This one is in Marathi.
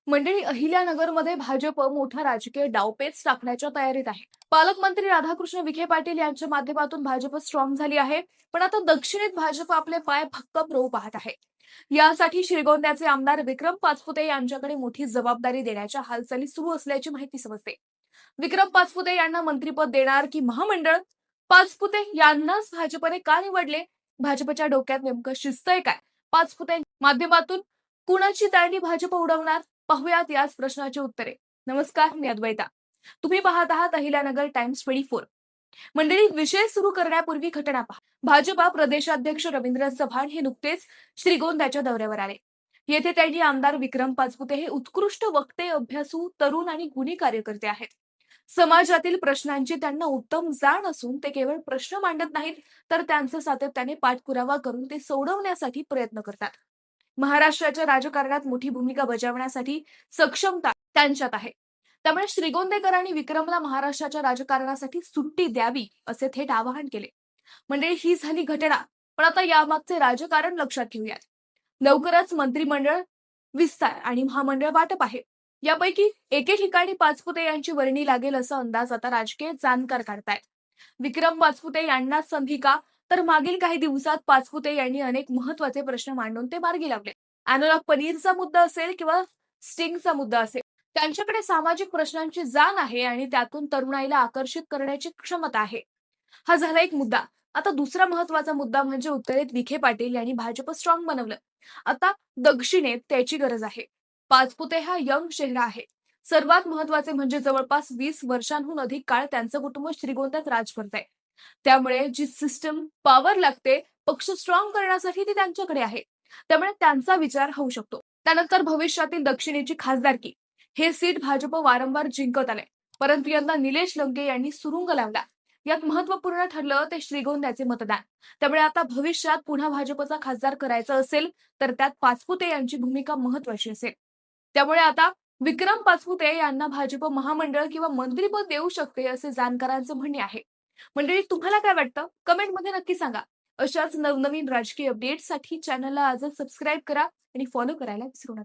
मंडळी अहिल्यानगरमध्ये भाजप मोठा राजकीय डावपेच टाकण्याच्या तयारीत आहे. पालकमंत्री राधाकृष्ण विखे पाटील यांच्या माध्यमातून भाजप स्ट्रॉंग झाली आहे. पण आता दक्षिणेत भाजप आपले पाय भक्कम रोवू पाहत आहे. यासाठी श्रीगोंद्याचे आमदार विक्रम पाचपुते यांच्याकडे मोठी जबाबदारी देण्याच्या हालचाली सुरू असल्याची माहिती समजते. विक्रम पाचपुते यांना मंत्रिपद देणार की महामंडळ? पाचपुते यांनाच भाजपने का निवडले? भाजपच्या डोक्यात नेमकं शिजतंय काय? पाचपुते माध्यमातून कुणाची दांडी भाजप उडवणार? पाहुयात याच प्रश्नाची उत्तरे. नमस्कार, मी अद्वैता. तुम्ही पाहत आहात अहिल्यानगर टाइम्स 24. मंडळी, विषय सुरू करण्यापूर्वी घटना पहा. भाजपा प्रदेशाध्यक्ष रवींद्र चव्हाण हे नुकतेच श्रीगोंद्याच्या दौऱ्यावर आले. येथे त्यांनी आमदार विक्रम पाचपुते हे उत्कृष्ट वक्ते, अभ्यासू, तरुण आणि गुणी कार्यकर्ते आहेत. समाजातील प्रश्नांची त्यांना उत्तम जाण असून ते केवळ प्रश्न मांडत नाहीत, तर त्यांचे सातत्याने पाठपुरावा करून ते सोडवण्यासाठी प्रयत्न करतात. महाराष्ट्राच्या राजकारणात मोठी भूमिका बजावण्यासाठी सक्षमता त्यांच्यात आहे. त्यामुळे श्रीगोंदेकरांनी विक्रमला महाराष्ट्राच्या राजकारणासाठी सुट्टी द्यावी असे थेट आवाहन केले. म्हणजे ही झाली घटना. पण आता यामागचे राजकारण लक्षात घेऊयात. लवकरच मंत्रिमंडळ विस्तार आणि महामंडळ वाटप आहे. यापैकी एके ठिकाणी पाचपुते यांची वर्णी लागेल असा अंदाज आता राजकीय जाणकार काढतायत. विक्रम पाचपुते यांनाच संधी का? तर मागील काही दिवसात पाचपुते यांनी अनेक महत्त्वाचे प्रश्न मांडून ते मार्गी लावले. अनुराग पनीरचा मुद्दा असेल किंवा स्टिंगचा मुद्दा असेल, त्यांच्याकडे सामाजिक प्रश्नांची जाण आहे आणि त्यातून तरुणाईला आकर्षित करण्याची क्षमता आहे. हा झाला एक मुद्दा. आता दुसरा महत्त्वाचा मुद्दा म्हणजे उत्तरेत विखे पाटील यांनी भाजप स्ट्रॉंग बनवलं. आता दक्षिणेत त्याची गरज आहे. पाचपुते हा यंग चेहरा आहे. सर्वात महत्त्वाचे म्हणजे जवळपास 20 वर्षांहून अधिक काळ त्यांचं कुटुंब श्रीगोंद्यात राज करतंय. त्यामुळे जी सिस्टम पॉवर लागते पक्ष स्ट्रॉंग करण्यासाठी ती त्यांच्याकडे आहे. त्यामुळे त्यांचा विचार होऊ शकतो. त्यानंतर भविष्यातील दक्षिणेची खासदारकी हे सीट भाजप वारंवार जिंकत आले, परंतु यंदा निलेश लंके यांनी सुरुंग लावला. यात महत्त्वपूर्ण ठरलं ते श्रीगोंद्याचे मतदान. त्यामुळे आता भविष्यात पुन्हा भाजपचा खासदार करायचा असेल तर त्यात पाचपुते यांची भूमिका महत्त्वाची असेल. त्यामुळे आता विक्रम पाचपुते यांना भाजप महामंडळ किंवा मंत्रिपद देऊ शकते असे जाणकारांचे म्हणणे आहे. मंडळी, तुम्हाला काय वाटतं? कमेंटमध्ये नक्की सांगा. अशाच नवनवीन राजकीय अपडेट्ससाठी चॅनलला आजच सबस्क्राईब करा आणि फॉलो करायला विसरू नका.